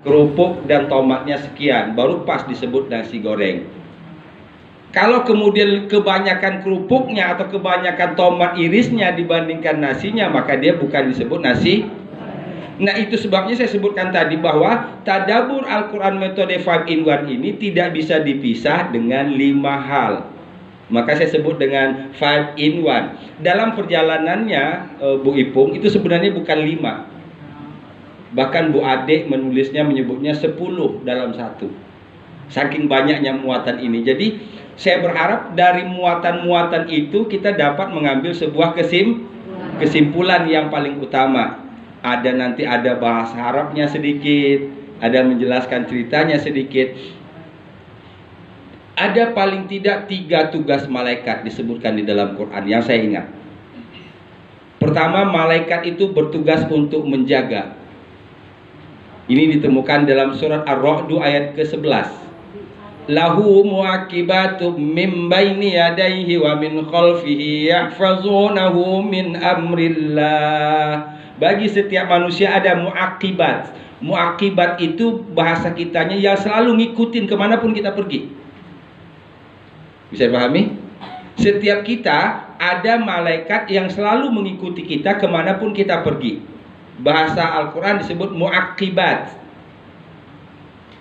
kerupuk dan tomatnya sekian, baru pas disebut nasi goreng. Kalau kemudian kebanyakan kerupuknya atau kebanyakan tomat irisnya dibandingkan nasinya, maka dia bukan disebut nasi. Nah, itu sebabnya saya sebutkan tadi bahwa tadabbur Al-Quran metode 5 in 1 ini tidak bisa dipisah dengan 5 hal. Maka saya sebut dengan 5 in 1. Dalam perjalanannya Bu Ipung itu sebenarnya bukan 5. Bahkan Bu Adik menulisnya menyebutnya 10 dalam satu. Saking banyaknya muatan ini. Jadi saya berharap dari muatan-muatan itu kita dapat mengambil sebuah kesimpulan yang paling utama. Nanti ada bahasa Arabnya sedikit, ada menjelaskan ceritanya sedikit. Ada paling tidak 3 tugas malaikat disebutkan di dalam Quran yang saya ingat. Pertama, malaikat itu bertugas untuk menjaga. Ini ditemukan dalam surat Ar-Ra'd ayat ke-11. Lahu mu'aqibatum min baini yadayhi wa min khalfihi yahfazunahu min amrillah. Bagi setiap manusia ada mu'aqibat. Mu'aqibat itu bahasa kitanya yang selalu ngikutin kemanapun kita pergi. Bisa dipahami? Setiap kita ada malaikat yang selalu mengikuti kita kemanapun kita pergi. Bahasa Al-Quran disebut mu'aqibat.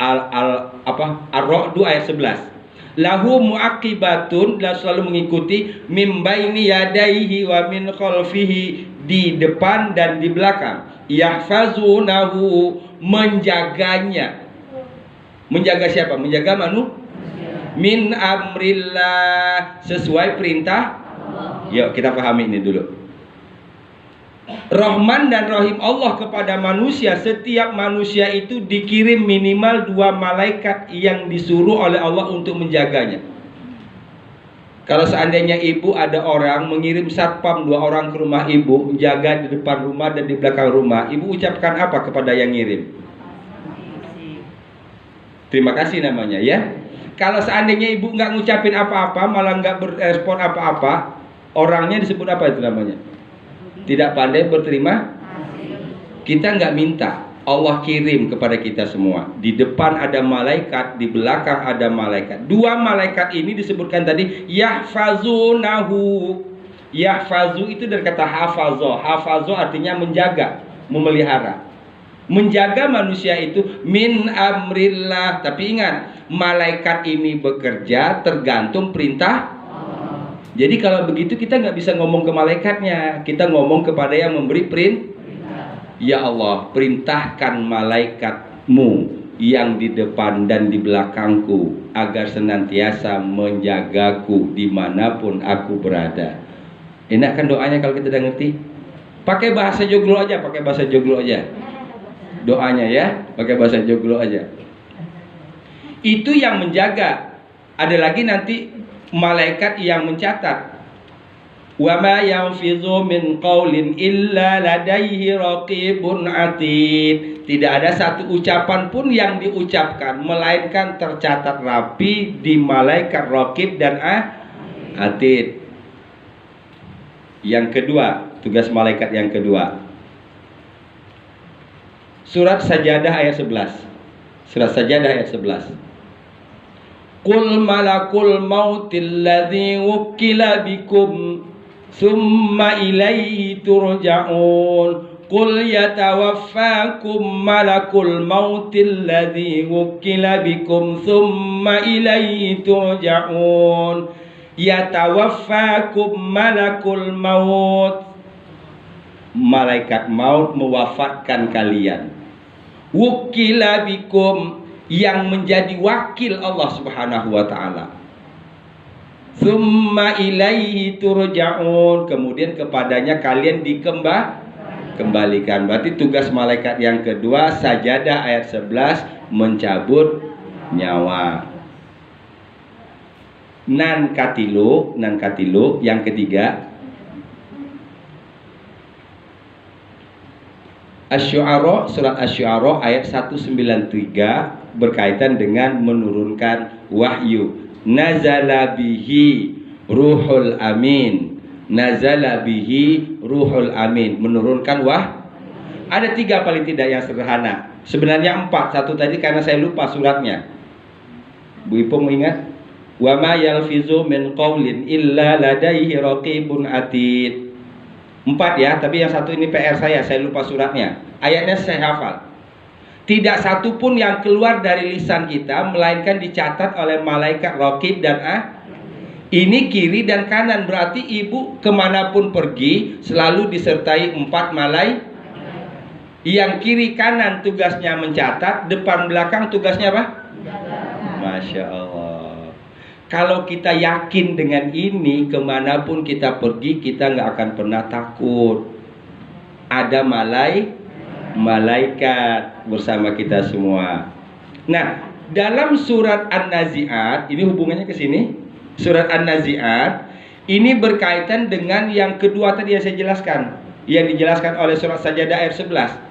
Ar-Ra'd ayat 11. Lahu mu'aqibatun, dan selalu mengikuti mim baini yadayhi wa min khalfihi, di depan dan di belakang. Yahfazunahu, menjaganya. Menjaga siapa? Menjaga min amrillah, sesuai perintah. Yuk kita pahami ini dulu. Rahman dan Rahim Allah kepada manusia, setiap manusia itu dikirim minimal 2 malaikat yang disuruh oleh Allah untuk menjaganya. Kalau seandainya ibu ada orang mengirim satpam 2 orang ke rumah ibu, menjaga di depan rumah dan di belakang rumah, ibu ucapkan apa kepada yang ngirim? Terima kasih namanya ya. Kalau seandainya ibu nggak ngucapin apa-apa, malah nggak berespon apa-apa, orangnya disebut apa itu namanya? Tidak pandai berterima. Kita nggak minta, Allah kirim kepada kita semua. Di depan ada malaikat, di belakang ada malaikat. 2 malaikat ini disebutkan tadi yahfazunahu. Yahfazu itu dari kata hafazo. Hafazo artinya menjaga, memelihara. Menjaga manusia itu min amrillah. Tapi ingat, malaikat ini bekerja tergantung perintah. Jadi kalau begitu kita nggak bisa ngomong ke malaikatnya, kita ngomong kepada yang memberi perintah. Ya Allah, perintahkan malaikatmu yang di depan dan di belakangku agar senantiasa menjagaku dimanapun aku berada. Enak kan doanya kalau kita udah ngerti? Pakai bahasa joglo aja, doanya ya, pakai bahasa joglo aja. Itu yang menjaga. Ada lagi nanti malaikat yang mencatat. Wa ma yanfizu min qaulin illa ladaihi raqibun atid. Tidak ada satu ucapan pun yang diucapkan melainkan tercatat rapi di malaikat raqib dan atid. Yang kedua, tugas malaikat yang kedua. Surat Sajadah ayat 11. Surat Sajadah ayat 11. Qul malakul mautil ladzi wukila bikum summa ilaihi turja'un. Qul yatawaffakum malakul mautil ladzi wukila bikum summa ilaihi turja'un. Yatawaffakum malakul maut. Malaikat maut mewafatkan kalian. Wukila bikum, yang menjadi wakil Allah Subhanahu wa ta'ala. Summa ilaihi turja'un, kemudian kepadanya kalian dikembalikan. Berarti tugas malaikat yang kedua, Sajadah ayat 11, mencabut nyawa. Nan katilu yang ketiga, Asy-Syu'ara, surat Asy-Syu'ara ayat 193 berkaitan dengan menurunkan wahyu. Nazala bihi ruhul amin. Nazala bihi ruhul amin, menurunkan Ada 3 paling tidak yang sederhana. Sebenarnya 4, satu tadi karena saya lupa suratnya. Bu Ipung ingat? Wa ma yalfizu min qaulin illa ladaihi raqibun atid. 4 ya, tapi yang satu ini PR saya lupa suratnya. Ayatnya saya hafal. Tidak satu pun yang keluar dari lisan kita melainkan dicatat oleh malaikat raqib dan ini kiri dan kanan, berarti ibu kemanapun pergi selalu disertai 4 malaikat. Yang kiri kanan tugasnya mencatat, depan belakang tugasnya apa? Masya Allah. Kalau kita yakin dengan ini, kemanapun kita pergi kita nggak akan pernah takut. Ada malaikat bersama kita semua. Nah, dalam surat An-Nazi'at, ini hubungannya ke sini. Surat An-Nazi'at ini berkaitan dengan yang kedua tadi yang saya jelaskan, yang dijelaskan oleh surat Sajadah ayat 11.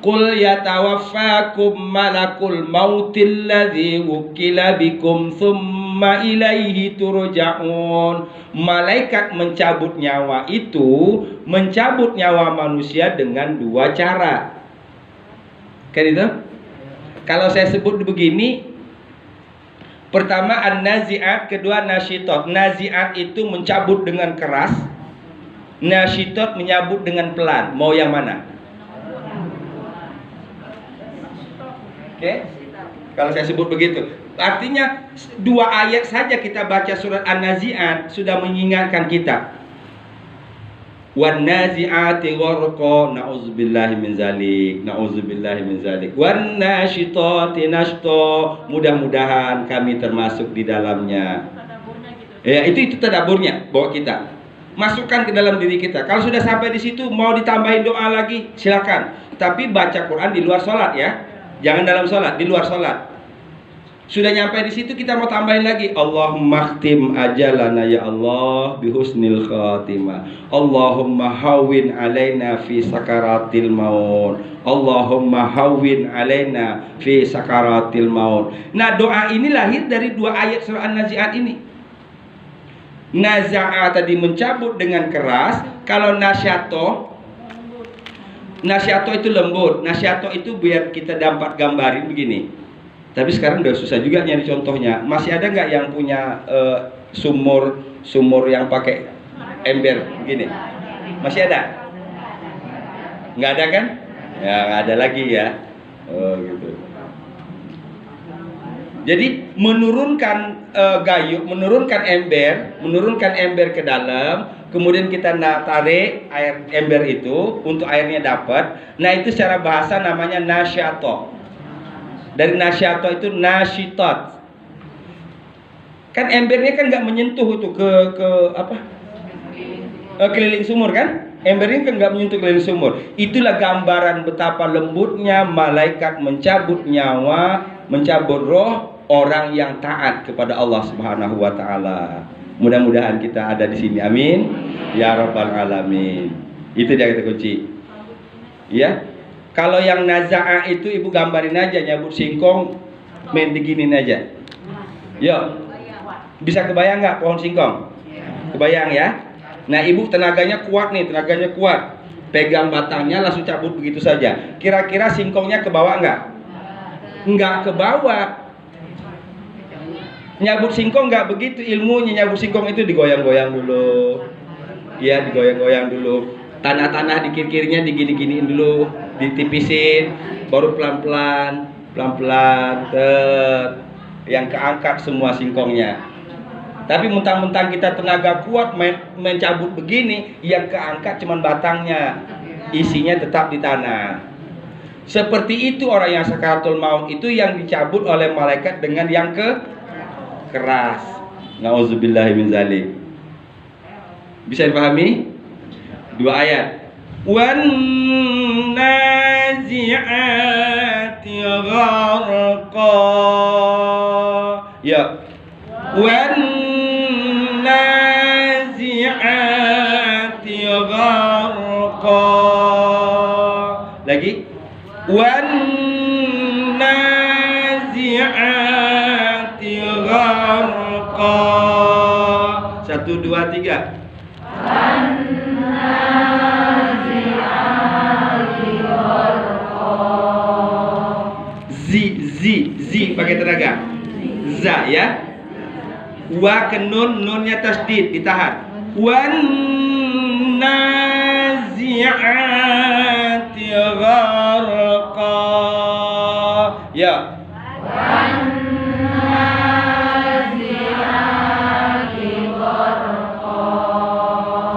Qul yatawaffakum malakul mautil ladzi wukila bikum thumma ilaihi turja'un. Malaikat mencabut nyawa itu mencabut nyawa manusia dengan 2 cara. Kan itu? Kalau saya sebut begini, pertama an-nazi'at, kedua nasyitot. Nazi'at itu mencabut dengan keras, nasyitot menyabut dengan pelan. Mau yang mana? Oke, kalau saya sebut begitu, artinya 2 ayat saja kita baca surat An-Nazi'at sudah mengingatkan kita. Wan nazi'ati gharqa, na'udzubillahi min zalik, na'udzubillahi min zalik. Wan nasyitati nashta, mudah-mudahan kami termasuk di dalamnya. Ya, itu tadaburnya bawa kita. Masukkan ke dalam diri kita. Kalau sudah sampai di situ mau ditambahin doa lagi, silakan. Tapi baca Quran di luar sholat ya. Jangan dalam sholat, di luar sholat. Sudah nyampe di situ kita mau tambahin lagi. Allahumma khtim ajalana ya Allah bihusnil khatimah. Allahumma hawwin alaina fi sakaratil maut. Allahumma hawwin alaina fi sakaratil maut. Nah, doa ini lahir dari 2 ayat surah An-Nazi'at ini. Naza'a tadi mencabut dengan keras. Kalau nasyato itu lembut. Nasyato itu biar kita dapat gambarin begini. Tapi sekarang udah susah juga nyari contohnya. Masih ada nggak yang punya sumur yang pakai ember begini? Masih ada? Nggak ada kan? Ya nggak ada lagi ya. Oh gitu. Jadi menurunkan gayung, menurunkan ember ke dalam, kemudian kita tarik air ember itu untuk airnya dapat. Nah, itu secara bahasa namanya nasyato. Dari nasyato itu nasyitot. Kan embernya kan nggak menyentuh itu ke apa? Keliling sumur kan? Embernya kan nggak menyentuh keliling sumur. Itulah gambaran betapa lembutnya malaikat mencabut nyawa, mencabut roh orang yang taat kepada Allah Subhanahu wa taala. Mudah-mudahan kita ada di sini. Amin. Ya rabbal alamin. Itu dia kita kunci. Ya. Kalau yang naza'a itu ibu gambarin aja, nyabut singkong main diginin aja. Yo. Bisa kebayang nggak pohon singkong? Kebayang ya? Nah, ibu tenaganya kuat nih, tenaganya kuat. Pegang batangnya langsung cabut begitu saja. Kira-kira singkongnya ke bawah nggak? Nggak ke bawah. Nyabut singkong nggak begitu ilmunya. Nyabut singkong itu digoyang-goyang dulu. Ya, digoyang-goyang dulu. Tanah-tanah di kiri-kirinya digini-giniin dulu, ditipisin, baru pelan-pelan yang keangkat semua singkongnya. Tapi mentang-mentang kita tenaga kuat mencabut begini, yang keangkat cuman batangnya, isinya tetap di tanah. Seperti itu orang yang sakaratul maut itu yang dicabut oleh malaikat dengan yang keras. Nauzubillahi min zalik. Bisa dipahami? 2 ayat. Wan nazi'ati gharqa. Ya. Wan nazi'ati gharqa. Lagi. Wan nazi'ati gharqa. 1 2 3. zi pakai tenaga. Za ya. Wa ke nunnya tasdid ditahan. Wan nazi'ati gharqa. Ya.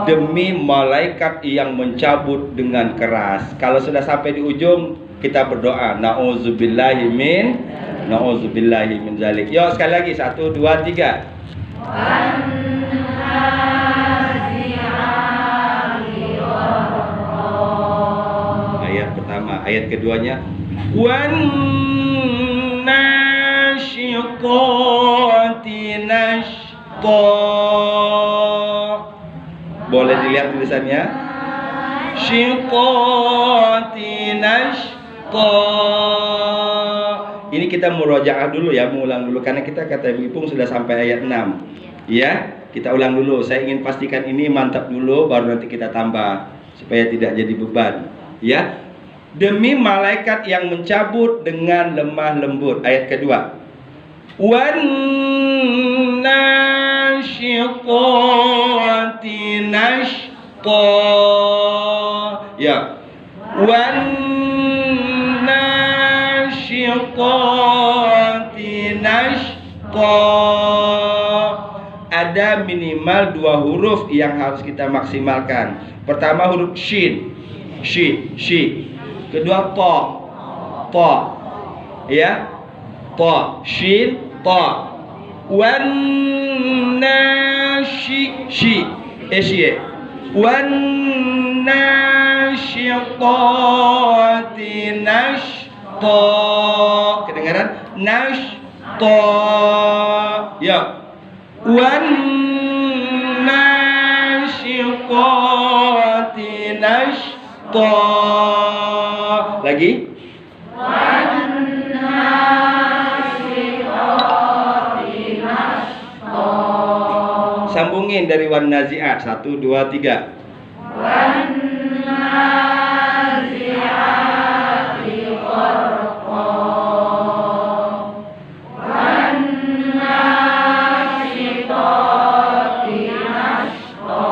Demi malaikat yang mencabut dengan keras. Kalau sudah sampai di ujung, kita berdoa. Na'udzubillahi min zalik. Yuk sekali lagi, 1, 2, 3. Ayat pertama, ayat keduanya. Wan nasyiqati nashqa. Boleh dilihat tulisannya. Syiqati nashqa. Ini kita murojaah dulu ya, mengulang dulu karena kita kata Ibu Ipung sudah sampai ayat 6. Ya, kita ulang dulu. Saya ingin pastikan ini mantap dulu baru nanti kita tambah supaya tidak jadi beban. Ya. Demi malaikat yang mencabut dengan lemah lembut. Ayat kedua. Wan nasyiqati nashqa. Ya. Wan nasyiqati nashqa. Ada minimal 2 huruf yang harus kita maksimalkan. Pertama huruf shin. Shi. Kedua ta. Ya. Ta, shin, ta. Wan nasyi wan nasyiqati nashqa. Kedengaran? Nashqa. Ya. Wan nasyiqati nashqa. Lagi. Sambungin dari wan nazi'at. 1, 2, 3. Wan nazi'ati gharqa. Wan nasyiqati nashqa.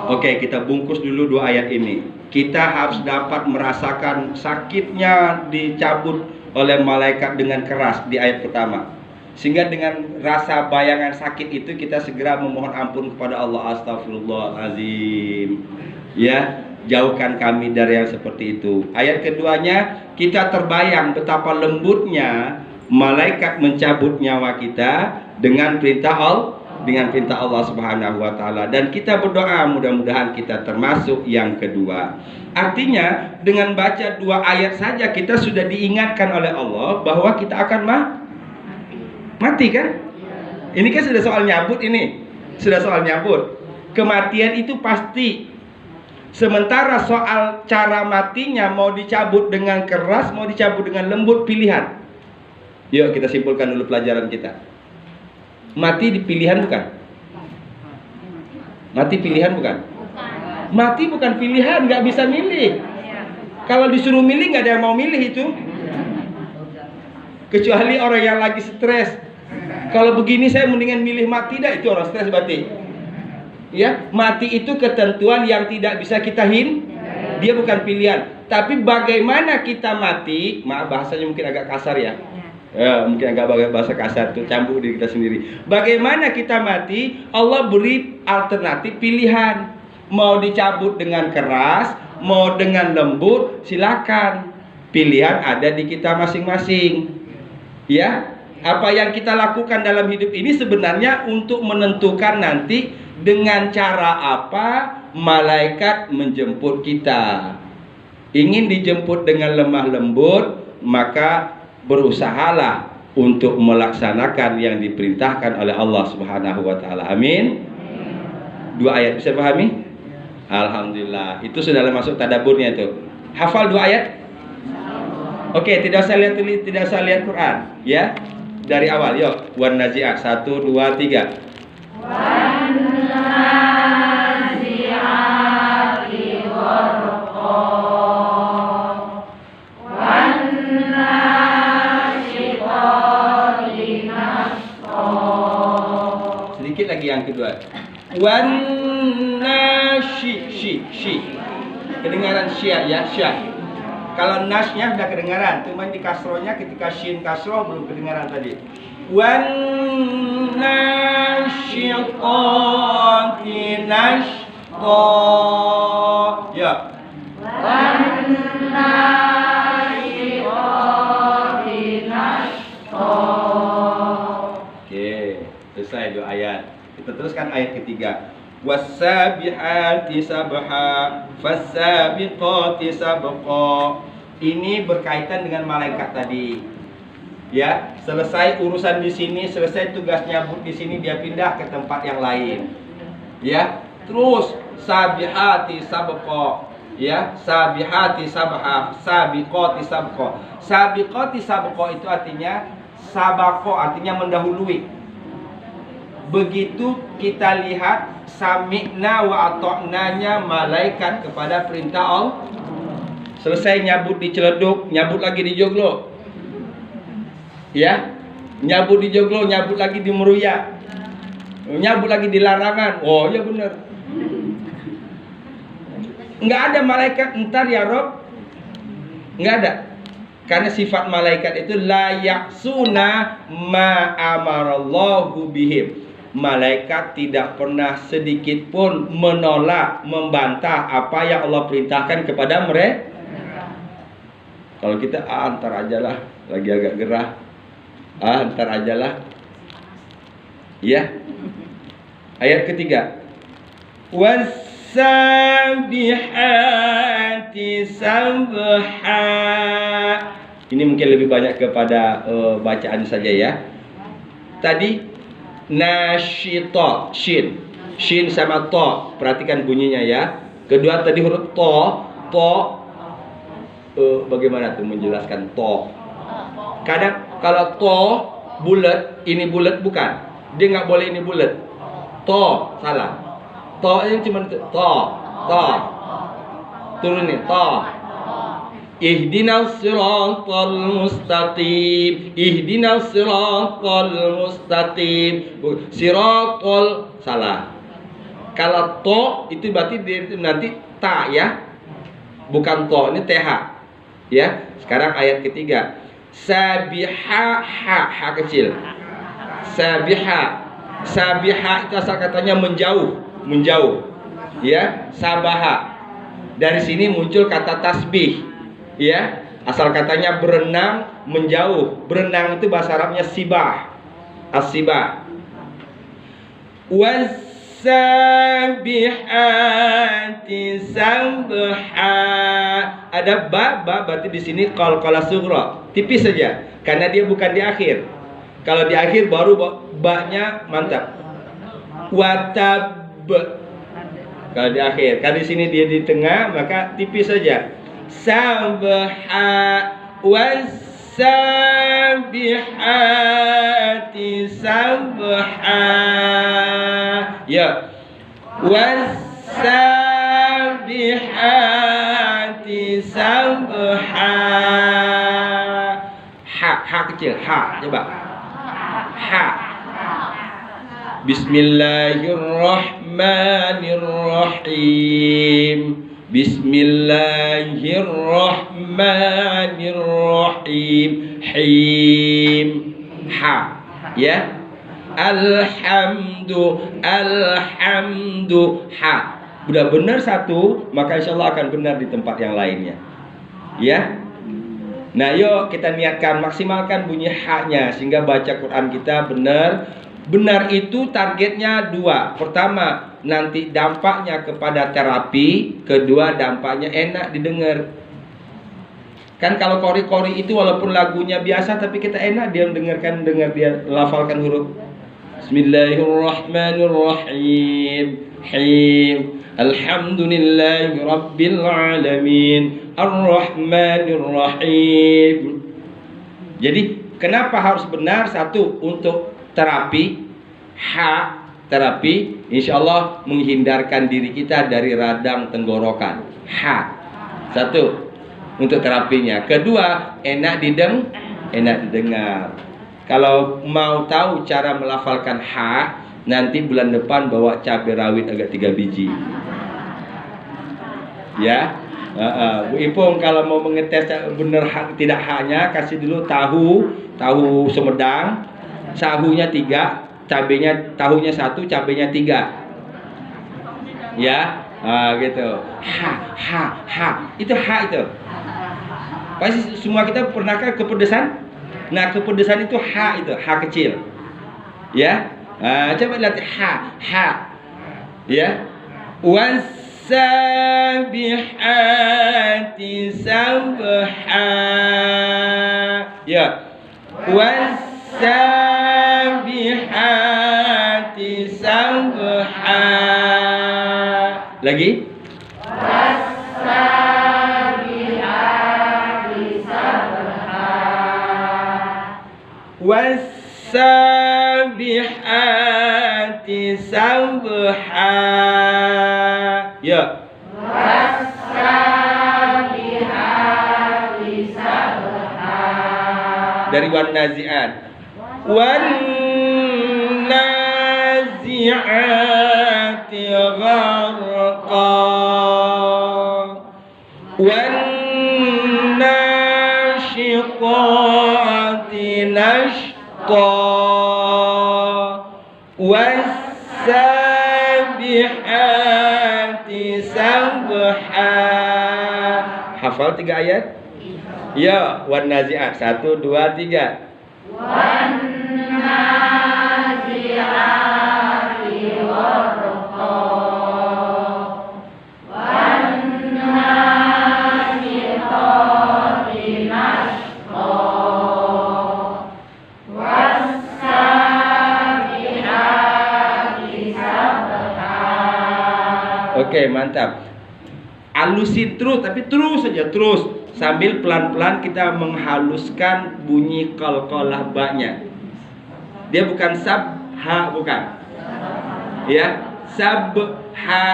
Oke, kita bungkus dulu 2 ayat ini. Kita harus dapat merasakan sakitnya dicabut oleh malaikat dengan keras di ayat pertama. Sehingga dengan rasa bayangan sakit itu kita segera memohon ampun kepada Allah. Astagfirullahaladzim. Ya, jauhkan kami dari yang seperti itu. Ayat keduanya, kita terbayang betapa lembutnya malaikat mencabut nyawa kita dengan perintah Allah Subhanahu wa taala, dan kita berdoa mudah-mudahan kita termasuk yang kedua. Artinya dengan baca 2 ayat saja kita sudah diingatkan oleh Allah bahwa kita akan mati kan? Ini kan sudah soal nyabut ini. Sudah soal nyabut. Kematian itu pasti. Sementara soal cara matinya mau dicabut dengan keras, mau dicabut dengan lembut, pilihan. Yuk kita simpulkan dulu pelajaran kita. Mati di pilihan bukan? Mati pilihan bukan? Mati bukan pilihan, nggak bisa milih. Kalau disuruh milih nggak ada yang mau milih itu. Kecuali orang yang lagi stres. Kalau begini saya mendingan milih mati dah, itu orang stres berarti. Ya, mati itu ketentuan yang tidak bisa kita dia bukan pilihan. Tapi bagaimana kita mati, maaf bahasanya mungkin agak kasar ya. Ya, mungkin agak bahasa kasar tuh, campur diri kita sendiri. Bagaimana kita mati, Allah beri alternatif pilihan. Mau dicabut dengan keras, mau dengan lembut, silakan. Pilihan ada di kita masing-masing. Ya, apa yang kita lakukan dalam hidup ini sebenarnya untuk menentukan nanti dengan cara apa malaikat menjemput kita. Ingin dijemput dengan lemah lembut, maka berusahalah untuk melaksanakan yang diperintahkan oleh Allah Subhanahu wa taala. Amin. 2 ayat bisa pahami? Alhamdulillah. Itu sudah masuk tadaburnya itu. Hafal 2 ayat? Oke, tidak usah lihat Quran, ya. Dari awal, yuk. Wan nazi'at 1 2 3. Wan nazi'ati gharqa. Wan kedua. Wan nashi. Kedengaran sya ya, sya. Kalau nasnya sudah kedengaran, cuma di kasrohnya ketika shin kasroh belum kedengaran tadi. Wan nasyiqati nashqa. Ya. Wan nasyiqati nashqa. Oke, selesai 2 ayat. Kita teruskan ayat ketiga. Wassabihati sabha fassabiqati sabqa. Ini berkaitan dengan malaikat tadi. Ya, selesai urusan di sini, selesai tugas nyabut di sini, dia pindah ke tempat yang lain. Ya, terus sabihati sabqa. Ya, sabihati sabha sabiqati sabqa. Sabiqati sabqa itu artinya sabaqo, artinya mendahului. Begitu kita lihat sami'na wa ata'nanya malaikat kepada perintah Allah. Selesai nyabut di Ciledug, nyabut lagi di Joglo. Ya, nyabut di Joglo, nyabut lagi di Meruya, nyabut lagi di Larangan. Oh ya benar. Nggak ada malaikat entar ya Rob. Nggak ada. Karena sifat malaikat itu la yaksuna ma amarallahu bihim. Malaikat tidak pernah sedikit pun menolak, membantah apa yang Allah perintahkan kepada mereka. Kalau kita antar aja lah, lagi agak gerah, antar aja lah. Ya. Ayat ketiga. Wassabihati sabha. Ini mungkin lebih banyak kepada bacaan saja ya. Tadi nasyita, shin sama to, perhatikan bunyinya ya. Kedua tadi huruf to, bagaimana tuh menjelaskan to? Kadang kalau to bulat, ini bulat bukan, dia nggak boleh ini bulat. To salah, to ini cuma to, turun nih to. Ihdinas siratal mustaqim. Ihdinas siratal mustaqim. Siratal salah. Kalau to itu berarti nanti ta ya. Bukan to, ini th. Ya. Sekarang ayat ketiga. Sabiha ha kecil. Sabiha. Sabiha itu asal katanya menjauh. Ya, sabaha. Dari sini muncul kata tasbih. Ya, asal katanya berenang, menjauh. Berenang itu bahasa Arabnya sibah. As-sibah. Was-sabihati sabha. Ada ba berarti di sini qalqalah sughra. Tipis saja karena dia bukan di akhir. Kalau di akhir baru ba-nya mantap. Watab. Kalau di akhir, kalau di sini dia di tengah maka tipis saja. Sabha was-sabihati sabha. Ya. Was-sabihati sabha. Ha kecil, ha coba. Ha. Bismillahirrahmanirrahim. Bismillahirrahmanirrahim. Him. Ha. Ya. Alhamdu. Ha. Udah benar satu, maka insya Allah akan benar di tempat yang lainnya. Ya. Nah, yuk kita niatkan maksimalkan bunyi ha-nya sehingga baca Quran kita benar. Benar itu targetnya 2. Pertama, nanti dampaknya kepada terapi. Kedua, dampaknya enak didengar. Kan kalau kori-kori itu walaupun lagunya biasa tapi kita enak dia mendengarkan, dia lafalkan huruf. Bismillahirrahmanirrahim. Him. Alhamdulillahi rabbil alamin. Ar-Rahmanir-Rahim. Jadi kenapa harus benar? Satu, untuk terapi. Terapi insya Allah menghindarkan diri kita dari radang tenggorokan. Satu, untuk terapinya. Kedua, enak didengar. Kalau mau tahu cara melafalkan Nanti bulan depan bawa cabai rawit agak 3 biji. Ya. Bu Ipung kalau mau mengetes benar hak tidak haknya, kasih dulu tahu Sumedang, sahunya 3, cabenya tahunya 1, cabenya 3. Ya, gitu. Itu itu. Pasti semua kita pernahkah kepedesan? Nah, kepedesan itu itu, kecil. Ya. Coba lihat Ya. Wasabihati sabha. Ya. Wasabihati sabha. Lagi. Wasabihati sabha. Wasabihati sabha. Ya. Wasabihati sabha. Dari wan nazi'at. Wan nazi'ati gharqa. Wan nashiqati nashqa. Wassabihati sabha. Hafal 3 ayat? Ya, wan nazi'at 1 2 3. Wan nazi'ati gharqa. Wan nashiqati nashqa. Wassabihati sabha. Oke, mantap. Halusin terus, tapi terus saja, terus. Sambil pelan-pelan kita menghaluskan bunyi qalqalah ba-nya. Dia bukan sabha, bukan. Ya, sabha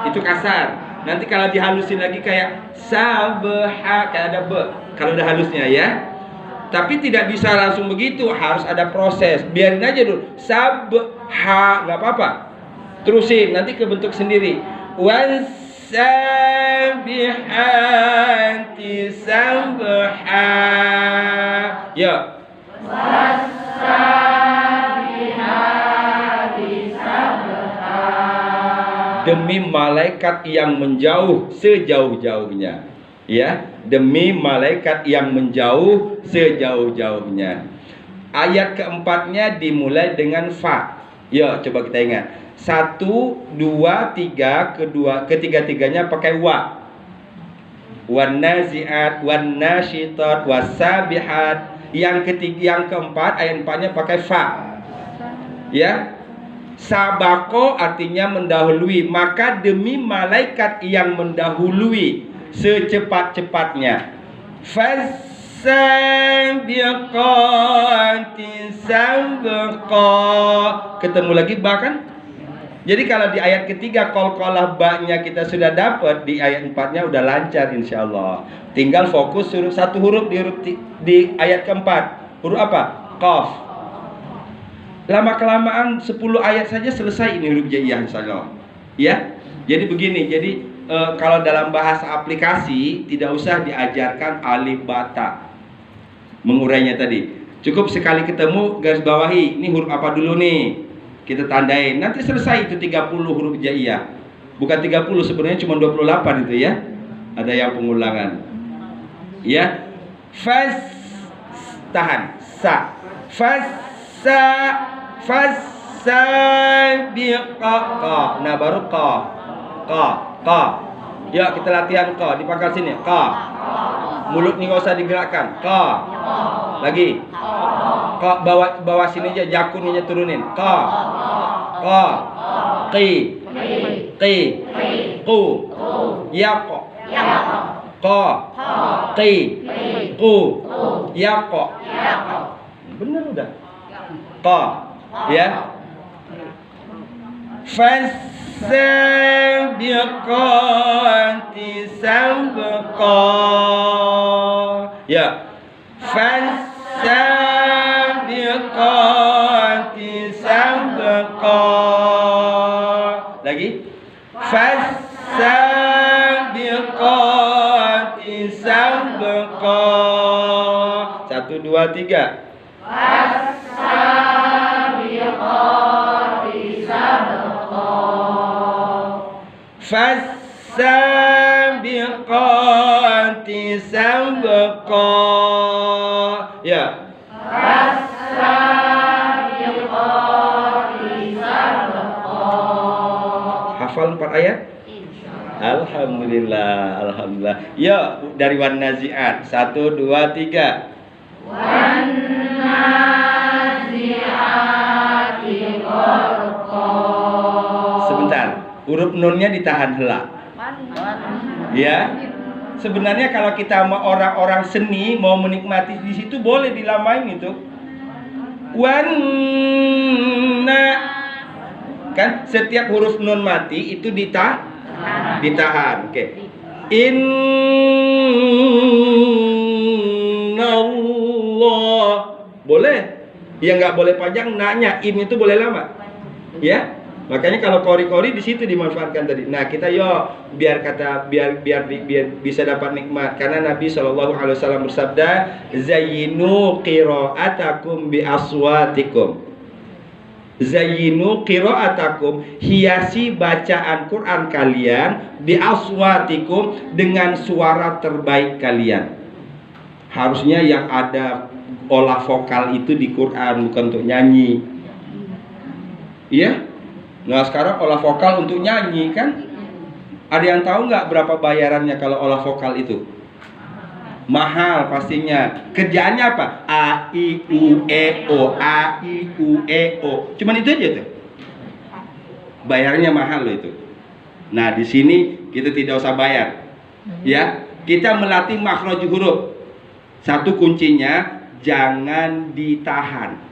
itu kasar. Nanti kalau dihalusin lagi kayak sabha, kayak ada be. Kalau udah halusnya ya. Tapi tidak bisa langsung begitu, harus ada proses. Biarin aja dulu. Sabha, nggak apa-apa. Terusin, nanti kebentuk sendiri. Wassabihati sabha. Ya. Wassabihati sabha. Demi malaikat yang menjauh sejauh-jauhnya. Ya, demi malaikat yang menjauh sejauh-jauhnya. Ayat keempatnya dimulai dengan fa. Ya, coba kita ingat. 1, 2, 3, ketiga-tiganya pakai wa. Wan nazi'at, wan nashitat, wasabihat. Yang keempat, ayat 4-nya pakai fa. Ya. Sabako artinya mendahului. Maka demi malaikat yang mendahului secepat-cepatnya. Fasabiqati sabqa. Ketemu lagi ba kan? Jadi kalau di ayat ketiga qalqalah ba-nya kita sudah dapat, di ayat 4-nya udah lancar insyaallah. Tinggal fokus satu huruf di ayat keempat. Huruf apa? Qaf. Lama-kelamaan 10 ayat saja selesai ini huruf jaiyah insyaallah. Ya. Jadi begini, kalau dalam bahasa aplikasi tidak usah diajarkan alif bata. Mengurainya tadi. Cukup sekali ketemu garis bawahi, ini huruf apa dulu nih? Kita tandain, nanti selesai itu 30 huruf jaiyah. Bukan 30, sebenarnya cuma 28 itu ya. Ada yang pengulangan. Ya. Tahan. Sa. Fasabiqa. Nah, baru qa. Ya, kita latihan qa di pangkal sini. Qa. Mulut nih gak usah digerakkan. Qa. Lagi. Qa bawah sini aja, jakunnya turunin. Qa. Qi. Qu. Yaq. Qa. Qi. Qu. Yaq. Benar udah. Qa. Ya. Fasabiqati sabqa. Ya. Fasabiqati sabqa. 1, 2, 3. Fasabiqati sabqa. Ya. Hafal 4 ayat? Alhamdulillah, alhamdulillah. Ya, dari wan naziat 1, 2, 3. Wan naziati gharqa. Sebentar, huruf nunnya ditahan hela. Ya. Sebenarnya kalau kita mau orang-orang seni mau menikmati di situ boleh dilamain itu. Wan kan setiap huruf nun mati itu ditahan. Oke. Innallah. Boleh. Yang nggak boleh panjang nanya. In itu boleh lama. Ya. Makanya kalau kori-kori di situ dimanfaatkan tadi. Nah, kita biar bisa dapat nikmat, karena Nabi SAW bersabda, "Zayyinu qira'atakum bi aswatikum." Zayyinu qira'atakum, hiasi bacaan Quran kalian, bi aswatikum, dengan suara terbaik kalian. Harusnya yang ada olah vokal itu di Quran, bukan untuk nyanyi. Iya? Nah, sekarang olah vokal untuk nyanyi kan? Ada yang tahu nggak berapa bayarannya kalau olah vokal itu? Mahal pastinya. Kerjaannya apa? A, I, U, E, O. A, I, U, E, O. Cuman itu aja tuh. Bayarnya mahal loh itu. Nah, di sini kita tidak usah bayar. Ya, kita melatih makhraj huruf. Satu kuncinya, jangan ditahan.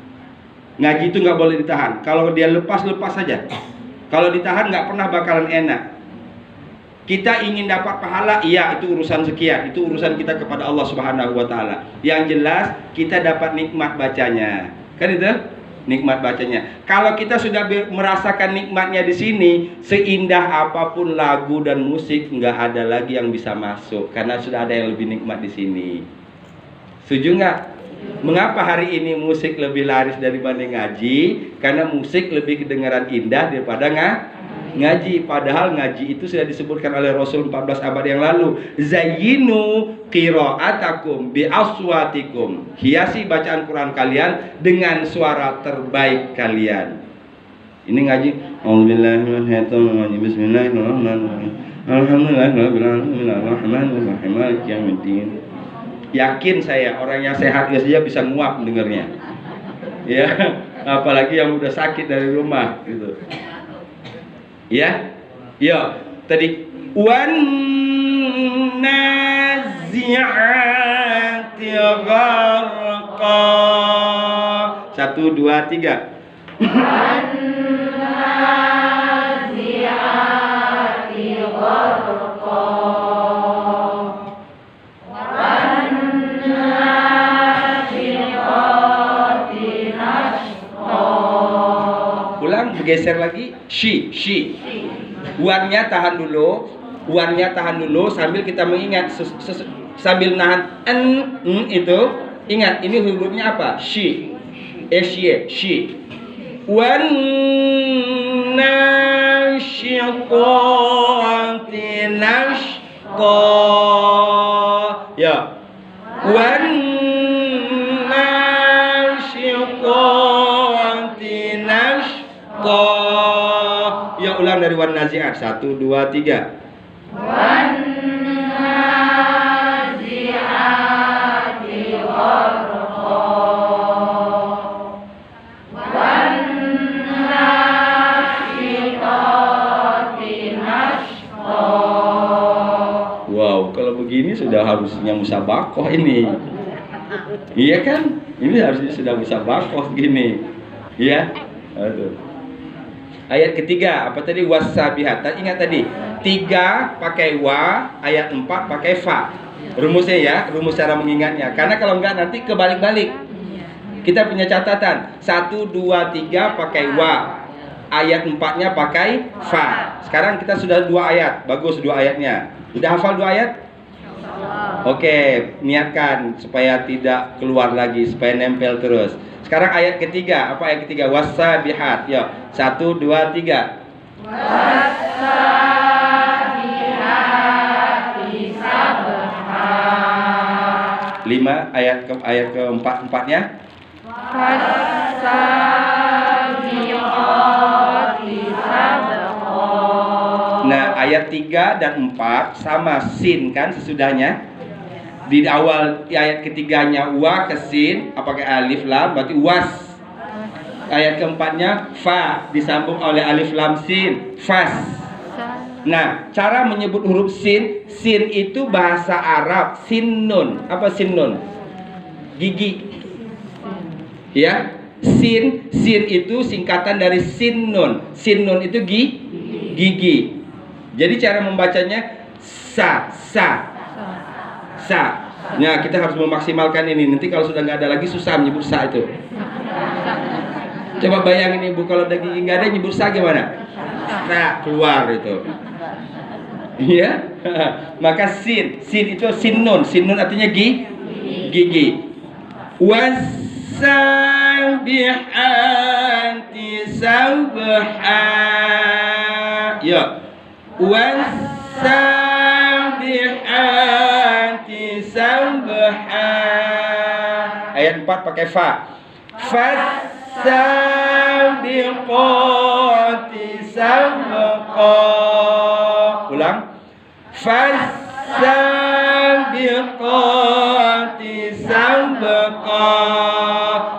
Ngaji itu nggak boleh ditahan. Kalau dia lepas saja. Kalau ditahan nggak pernah bakalan enak. Kita ingin dapat pahala, iya itu urusan sekian, itu urusan kita kepada Allah Subhanahu wa taala. Yang jelas kita dapat nikmat bacanya. Kan itu? Nikmat bacanya. Kalau kita sudah merasakan nikmatnya di sini, seindah apapun lagu dan musik nggak ada lagi yang bisa masuk, karena sudah ada yang lebih nikmat di sini. Setuju nggak? Mengapa hari ini musik lebih laris daripada ngaji? Karena musik lebih kedengaran indah daripada ngaji. Padahal ngaji itu sudah disebutkan oleh Rasul 14 abad yang lalu. Zayyinu qira'atakum bi aswatikum. Hiasi bacaan Quran kalian dengan suara terbaik kalian. Ini ngaji. A'udzubillahi bismillahirrahmanirrahim. Alhamdulillahirabbil alamin arrahmanir rahim maliki yaumiddin. Yakin saya orang yang sehat saja bisa nguap dengarnya. Ya, apalagi yang udah sakit dari rumah gitu. Ya. Ya, tadi wan nazi'ati gharqa. 1, 2, 3. Wan nazi'ati gharqa. Geser lagi, shi. Wannya tahan dulu sambil kita mengingat sambil nahan itu. Ingat ini hurufnya apa? Shi. Shi. Wan nasyiqati nashqa. Ya. Wan nasyiqati nashqa. Ya, ulang dari wan nazi'at 1, 2, 3. Wan nazi'ati gharqa. Wan nasyiqati nashqa. Wow, kalau begini sudah harusnya musabaqah ini. Iya kan? Ini harusnya sudah musabaqah gini. Iya? Aduh. Ayat ketiga apa tadi? Wasabihat. Ingat tadi 3 pakai wa, ayat 4 pakai fa. Rumusnya ya, rumus cara mengingatnya. Karena kalau enggak nanti kebalik-balik. Kita punya catatan 1, 2, 3 pakai wa, ayat 4-nya pakai fa. Sekarang kita sudah 2 ayat. Bagus 2 ayatnya. Udah hafal 2 ayat? Oke, niatkan supaya tidak keluar lagi, supaya nempel terus. Sekarang ayat ketiga, apa ayat ketiga? Wasabihat. Yo, 1, 2, 3. Wasabihati sabha. 5, ayat keempat-empatnya. Fasabiqati sabha. Nah, ayat 3 dan 4 sama sin kan sesudahnya. Di awal ayat ketiganya wa ke sin, pakai alif lam berarti was. Ayat keempatnya fa disambung oleh alif lam sin, fas. Nah, cara menyebut huruf sin itu bahasa Arab sin nun. Apa sin nun? Gigi. Ya, sin itu singkatan dari sin nun. Sin nun itu gigi. Jadi cara membacanya sa. Nah, kita harus memaksimalkan ini. Nanti kalau sudah nggak ada lagi susah menyebut sa itu. Coba bayangin ibu kalau ada gigi nggak ada nyebut sa gimana? Sa keluar itu. Ya, maka sin itu sin nun artinya gigi. Wasabihati sabha. Ya, wasabihati sabha. Ayat 4 pakai fa. Fasabiqati sabqa. Ulang. Fasabiqati sabqa.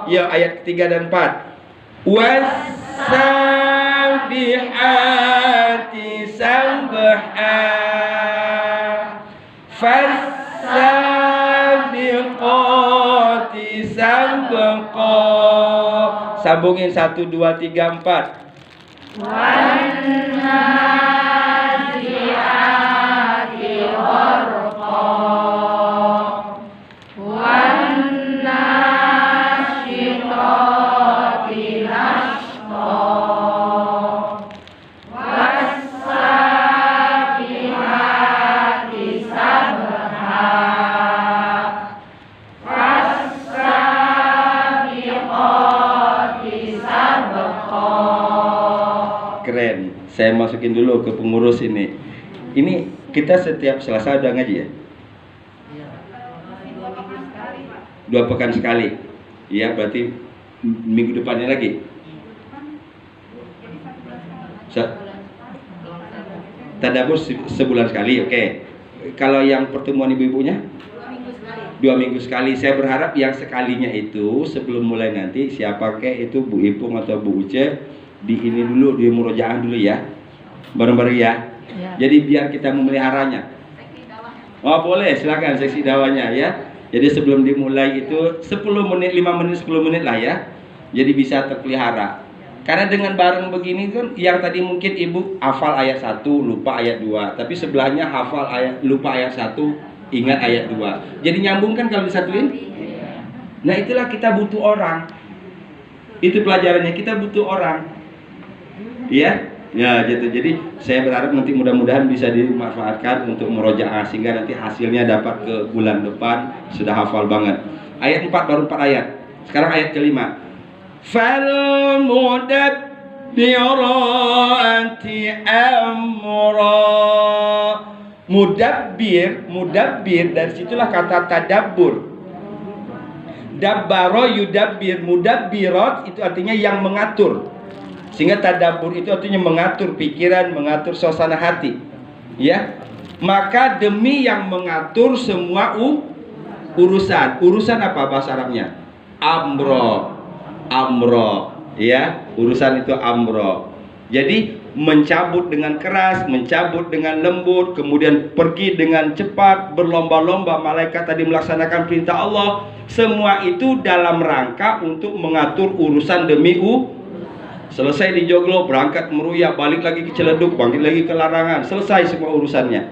Ya, ayat ketiga dan 4. Wasabihati sabha. Fasabiqati sabqa. Sambungin 1, 2, 3, 4. Wannazi'ati gharqa. Wannashitati nashqa. Wassabihati sabha. Fassabiqati sabqa. Keren. Saya masukin dulu ke pengurus ini. Ini kita setiap Selasa udah ngaji ya? 2 pekan sekali. Iya, berarti minggu depannya lagi. Tadabbur sebulan sekali, oke. Kalau yang pertemuan ibu-ibunya? 2 minggu sekali. Saya berharap yang sekalinya itu sebelum mulai nanti siapa kek itu Bu Ipung atau Bu Uce di ini dulu, di murojaah dulu ya, bareng-bareng ya. Jadi biar kita memeliharanya. Oh boleh, silakan seksi dakwahnya ya. Jadi sebelum dimulai itu 10 menit, 5 menit, 10 menit lah ya. Jadi bisa terpelihara. Karena dengan bareng begini kan, yang tadi mungkin ibu hafal ayat 1, lupa ayat 2. Tapi sebelahnya hafal ayat, lupa ayat 1, ingat ayat 2. Jadi nyambung kan kalau disatuin? Nah itulah kita butuh orang. Itu pelajarannya, kita butuh orang. Iya? Ya gitu. Jadi saya berharap nanti mudah-mudahan bisa dimanfaatkan untuk murojaah sehingga nanti hasilnya dapat ke bulan depan sudah hafal banget. Ayat 4 baru 4 ayat. Sekarang ayat kelima. Fal mudabbirati amra. Mudabbir dari situlah kata tadabbur. Dabbaro yudabbir, mudabbirat itu artinya yang mengatur. Sehingga tadabbur itu artinya mengatur pikiran, mengatur suasana hati. Ya. Maka demi yang mengatur semua urusan. Urusan apa bahasa Arabnya? Amro. Ya, urusan itu amro. Jadi mencabut dengan keras, mencabut dengan lembut, kemudian pergi dengan cepat, berlomba-lomba. Malaikat tadi melaksanakan perintah Allah. Semua itu dalam rangka untuk mengatur urusan demi selesai di Joglo, berangkat Meruya, balik lagi ke Ciledug, bangkit lagi ke Larangan, selesai semua urusannya.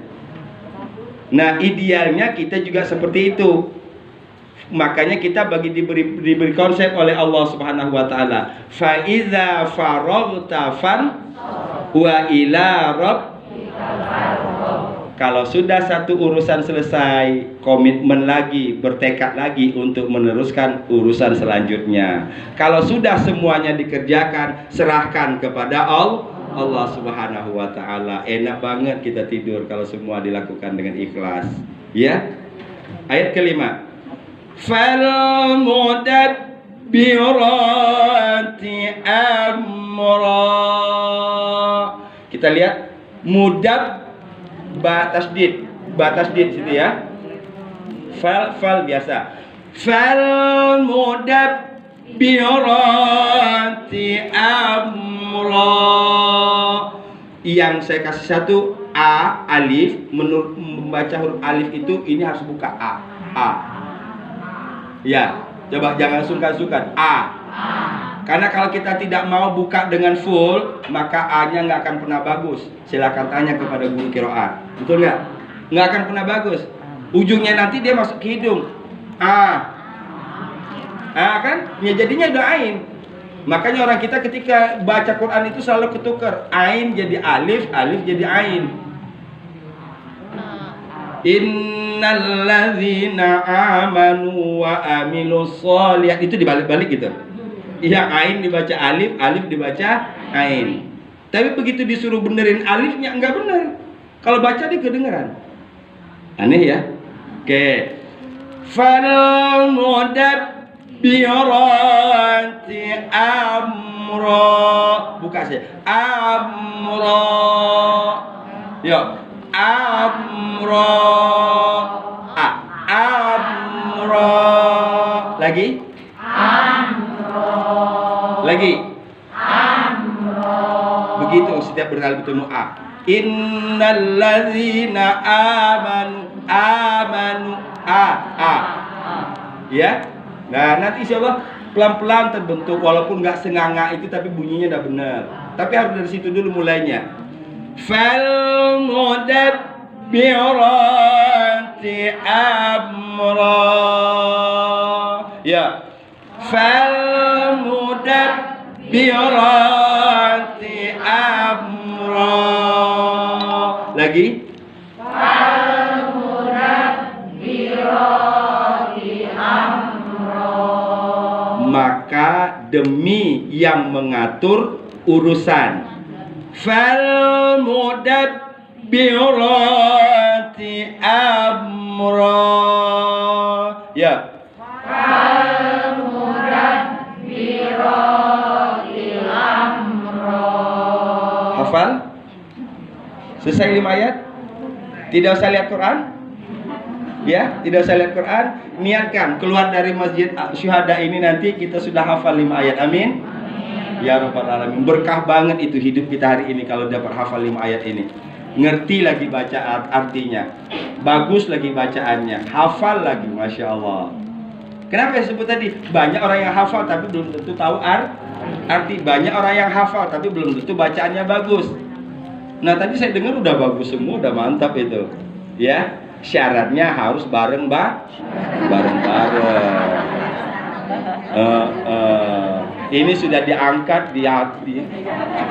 Nah idealnya kita juga seperti itu. Makanya kita diberi konsep oleh Allah Subhanahu wa taala. Fa iza faraghta fan wa ila rabbika farghab. Kalau sudah satu urusan selesai, komitmen lagi, bertekad lagi untuk meneruskan urusan selanjutnya. Kalau sudah semuanya dikerjakan, serahkan kepada Allah Subhanahu wa taala. Enak banget kita tidur kalau semua dilakukan dengan ikhlas. Ya. Ayat kelima. Fal mudabbirati amra. Kita lihat mudab tasdid situ ya. Fal biasa. Fal mudabbirati amra. Yang saya kasih satu a alif, menurut membaca huruf alif itu ini harus buka a. Ya, coba jangan sungkan-sungkan a. Karena kalau kita tidak mau buka dengan full, maka A-nya nggak akan pernah bagus. Silakan tanya kepada guru qiraat. Betul nggak? Nggak akan pernah bagus. Ujungnya nanti dia masuk ke hidung. Kan? Ya jadinya udah ain. Makanya orang kita ketika baca Quran itu selalu ketukar. Ain jadi alif, alif jadi ain. Innalladzina amanu wa amilus sholihat. Itu dibalik-balik gitu. Yang ain dibaca alif, alif dibaca ain. Tapi begitu disuruh benerin alifnya enggak bener. Kalau baca dia kedengeran. Aneh ya. Oke. Fal mudabbirati amra. Buka sih. Amra. Yuk. Amra. Amra. Lagi. Lagi. Begitu setiap berkali bertemu a. Innalladzina amanu a. Ya. Nah, nanti insyaallah pelan-pelan terbentuk walaupun nggak senganga itu tapi bunyinya udah benar. Tapi harus dari situ dulu mulainya. Fal mudabbirati amra. Ya. Fal mudabbirati amra. Lagi. Fal mudabbirati amra. Maka demi yang mengatur urusan. Fal mudabbirati amra. Ya. Hafal? Selesai 5 ayat? Tidak usah lihat Quran? Ya, tidak usah lihat Quran. Niatkan keluar dari Masjid Syuhada ini nanti kita sudah hafal 5 ayat. Amin. Ya Rabbal Alamin. Berkah banget itu hidup kita hari ini kalau dapat hafal 5 ayat ini. Ngerti lagi baca artinya. Bagus lagi bacaannya. Hafal lagi, Masya Allah. Kenapa saya sebut tadi? Banyak orang yang hafal tapi belum tentu tahu arti. Banyak orang yang hafal tapi belum tentu bacaannya bagus. Nah tadi saya dengar udah bagus semua, udah mantap itu. Ya, syaratnya harus bareng-bareng. Ini sudah diangkat,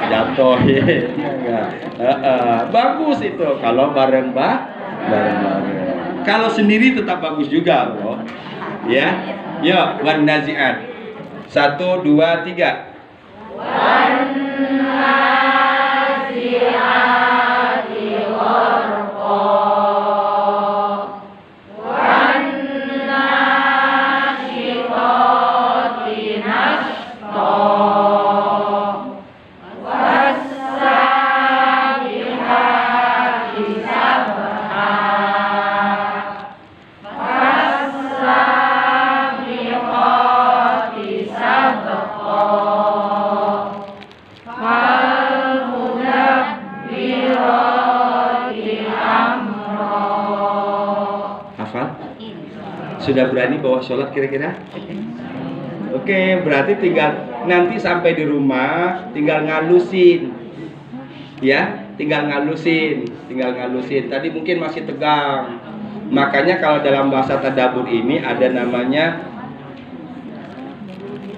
jatuh. Bagus itu kalau bareng-bareng. Kalau sendiri tetap bagus juga, bro. Ya, yuk, wan nazi'at. 1, 2, 3. Wan nazi'ati gharqa. Wan nasyiqati nashqa. Was-sabihati sabha. Sudah berani bawa sholat kira-kira? Oke, berarti tinggal nanti sampai di rumah tinggal ngalusin. Ya, tinggal ngalusin. Tadi mungkin masih tegang. Makanya kalau dalam bahasa tadabbur ini ada namanya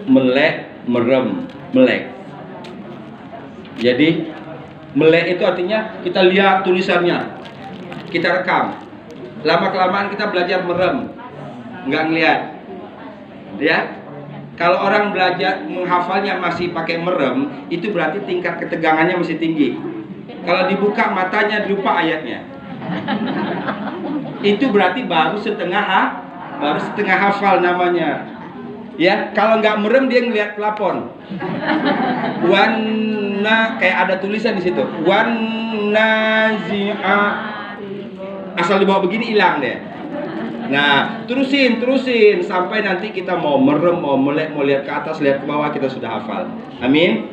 melek, merem, melek. Jadi melek itu artinya kita lihat tulisannya. kita rekam. Lama-kelamaan kita belajar merem, nggak ngelihat. Ya, kalau orang belajar menghafalnya masih pakai merem, itu berarti tingkat ketegangannya masih tinggi. Kalau dibuka matanya lupa ayatnya, itu berarti baru setengah hafal namanya. Ya, kalau nggak merem dia ngelihat plafon. Wana, kayak ada tulisan di situ. Wanazi'a. Asal dibawa begini hilang deh. Nah, terusin sampai nanti kita mau merem, mau melek, mau lihat ke atas, lihat ke bawah, kita sudah hafal. Amin.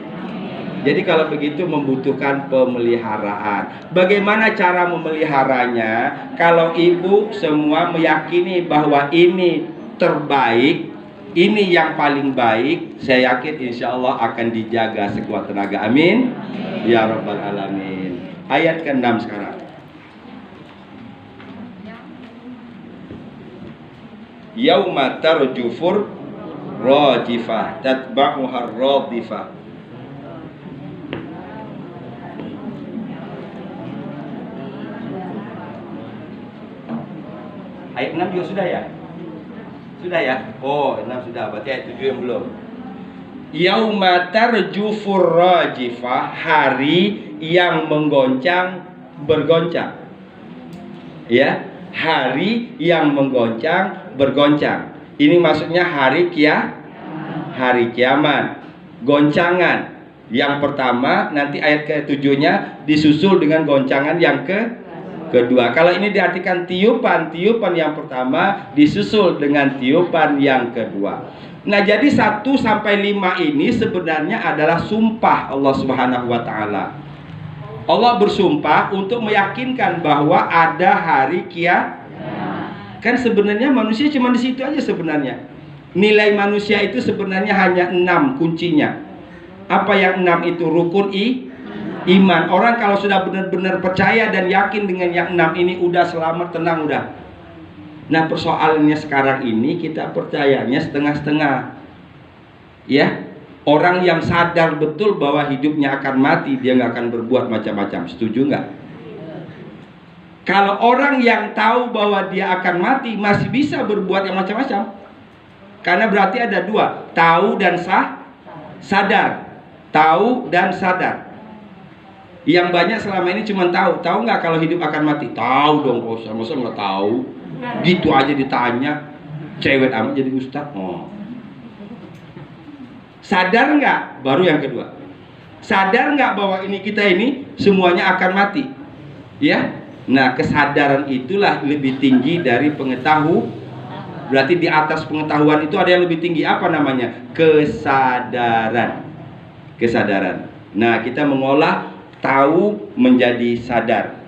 Jadi kalau begitu membutuhkan pemeliharaan. Bagaimana cara memeliharanya? Kalau ibu semua meyakini bahwa ini terbaik, ini yang paling baik, saya yakin insya Allah akan dijaga sekuat tenaga. Amin. Ya Rabbal Alamin. Ayat ke-6 sekarang. Yauma tarjufur rajifah tatba'uha radifah. Ayat 6 juga sudah ya? Sudah ya? Oh, 6 sudah. Berarti ayat 7 yang belum. Yauma tarjufur rajifah, hari yang menggoncang bergoncang. Ya, hari yang menggoncang bergoncang. Ini maksudnya hari kiamat. Goncangan yang pertama, nanti ayat ke-7-nya disusul dengan goncangan yang kedua. Kalau ini diartikan tiupan yang pertama disusul dengan tiupan yang kedua. Nah, jadi 1 sampai 5 ini sebenarnya adalah sumpah Allah Subhanahu wa taala. Allah bersumpah untuk meyakinkan bahwa ada hari kiamat. Kan sebenarnya manusia cuma di situ aja sebenarnya. Nilai manusia itu sebenarnya hanya 6 kuncinya. Apa yang 6 itu? Rukun iman. Orang kalau sudah benar-benar percaya dan yakin dengan yang 6 ini, udah selamat, tenang, udah. Nah, persoalannya sekarang ini kita percayanya setengah-setengah. Ya, orang yang sadar betul bahwa hidupnya akan mati, dia nggak akan berbuat macam-macam. Setuju nggak? Kalau orang yang tahu bahwa dia akan mati masih bisa berbuat yang macam-macam. Karena berarti ada 2, tahu dan sadar. Tahu dan sadar. Yang banyak selama ini cuma tahu. Tahu nggak kalau hidup akan mati? Tahu dong, masa nggak tahu? Gitu aja ditanya, cewek amat jadi ustaz. Oh. Sadar nggak? Baru yang kedua. Sadar nggak bahwa kita ini semuanya akan mati? Ya. Nah, kesadaran itulah lebih tinggi dari pengetahuan. Berarti di atas pengetahuan itu ada yang lebih tinggi. Apa namanya? Kesadaran. Kesadaran. Nah, kita mengolah tahu menjadi sadar.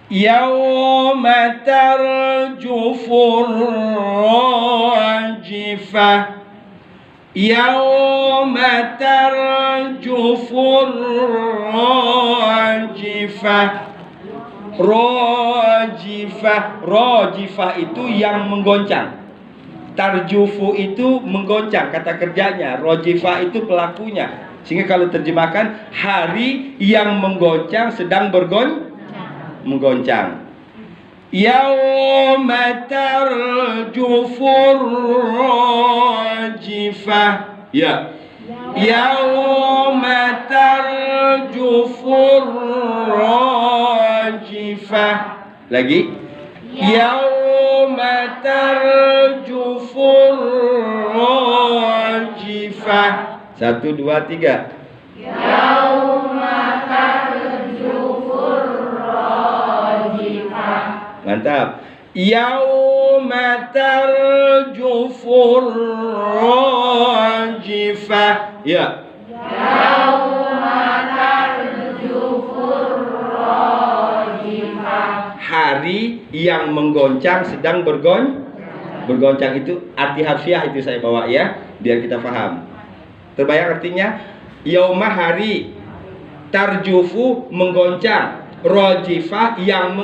Yauma tarjufur rajifah. Yauma tarjufur rajifah. Rajifah itu yang menggoncang. Tarjufu itu menggoncang, kata kerjanya. Rajifah itu pelakunya. Sehingga kalau terjemahkan, hari yang menggoncang sedang menggoncang. Yauma tarjufur rajifah. Ya. Yauma tarjufur rajifah. Lagi. Yauma tarjufur rajifah. 1, 2, 3. Yauma tarjufur rajifah. Mantap. Yauma tarjufur rajifah. Ya. Yauma tarjufur rajifah. Hari yang menggoncang sedang bergoncang itu arti harfiah itu saya bawa ya, biar kita paham. Terbayang artinya? Yauma hari, tarjufu menggoncang, rajifah yang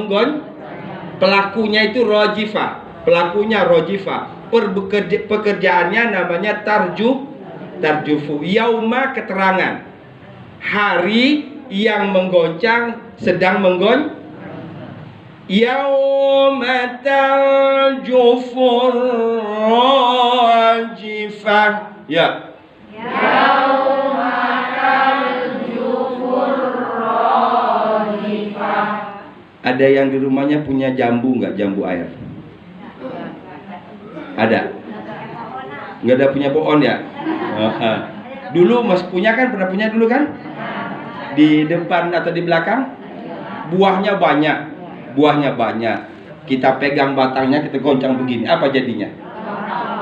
pelakunya itu rajifah, pelakunya rajifah. Pekerjaannya namanya tarjufu. Yauma keterangan, hari yang menggoncang sedang Yauma tarjufur rajifah. Ya. Yauma tarjufur rajifah. Ada yang di rumahnya punya jambu nggak? Jambu air? Ada? Nggak ada punya pohon ya? Dulu Mas punya kan? Pernah punya dulu kan? Di depan atau di belakang? Buahnya banyak. Buahnya banyak. Kita pegang batangnya, kita goncang begini. Apa jadinya?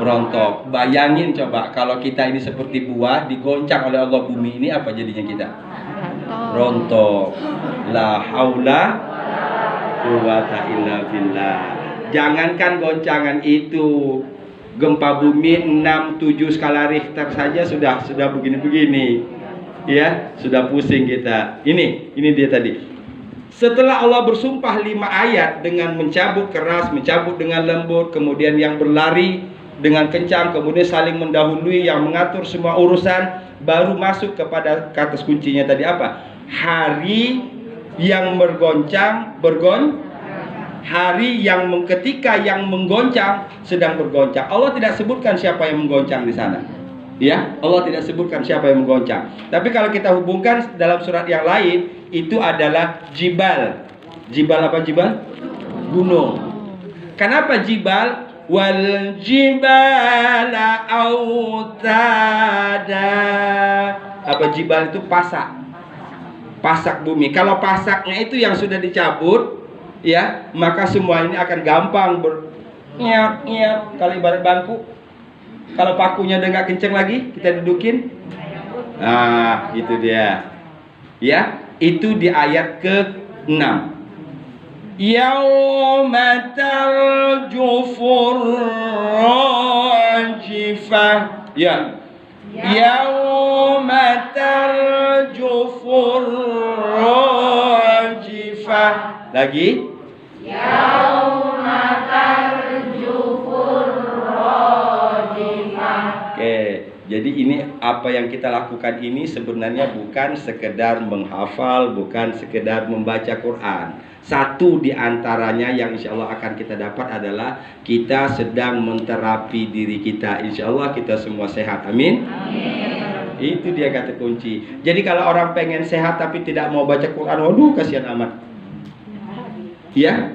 Rontok. Bayangin coba kalau kita ini seperti buah digoncang oleh Allah bumi ini, apa jadinya kita? Rontok. La haula quwata illa billah. Jangankan goncangan itu, gempa bumi 6-7 skala Richter saja sudah begini-begini. Ya, sudah pusing kita. Ini dia tadi. Setelah Allah bersumpah 5 ayat dengan mencabut keras, mencabut dengan lembut, kemudian yang berlari dengan kencang, kemudian saling mendahului, yang mengatur semua urusan, baru masuk kepada kata kuncinya tadi apa? Hari yang bergoncang, hari yang ketika yang menggoncang sedang bergoncang. Allah tidak sebutkan siapa yang menggoncang di sana. Ya, Allah tidak sebutkan siapa yang menggoncang. Tapi kalau kita hubungkan dalam surat yang lain, itu adalah jibal. Jibal apa jibal? Gunung. Kenapa jibal? Wal jibala autada. Apa jibal itu? Pasak. Pasak bumi. Kalau pasaknya itu yang sudah dicabut, ya, maka semua ini akan gampang nyap. Kalau ibarat bangku, kalau pakunya udah nggak kenceng lagi, kita dudukin. Nah, itu dia. Ya, itu di ayat ke-6. Yauma tarjufur rajifah. Ya. Yauma tarjufur rajifah. Lagi. Yauma tarjufur rajifah. Oke, jadi ini apa yang kita lakukan ini sebenarnya bukan sekedar menghafal, bukan sekedar membaca Quran. Satu di antaranya yang insya Allah akan kita dapat adalah kita sedang menterapi diri kita. Insya Allah kita semua sehat. Amin. Amin. Itu dia kata kunci. Jadi kalau orang pengen sehat tapi tidak mau baca Quran, waduh kasihan amat. Ya.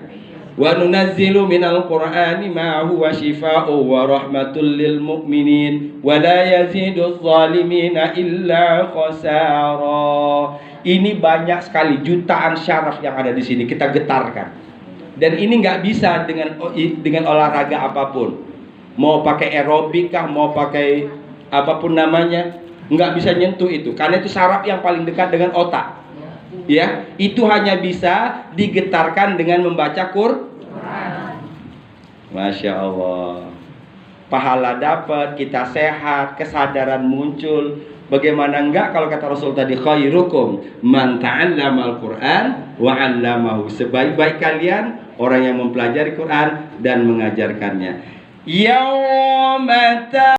Wa nunazzilu minal Qur'ani ma huwa shifaa'un wa rahmatul lil mu'minin wa la yaziduz zalimina illa khasara. Ini banyak sekali jutaan syaraf yang ada di sini, kita getarkan. Dan ini nggak bisa dengan olahraga apapun. Mau pakai aerobik kah, mau pakai apapun namanya, nggak bisa nyentuh itu karena itu saraf yang paling dekat dengan otak. Ya, itu hanya bisa digetarkan dengan membaca Quran. Masya Allah. Pahala dapat, kita sehat, kesadaran muncul. Bagaimana enggak kalau kata Rasul tadi, khairukum man ta'allamal Qur'an wa 'allamahu. Sebaik-baik kalian orang yang mempelajari Quran dan mengajarkannya. Yaumata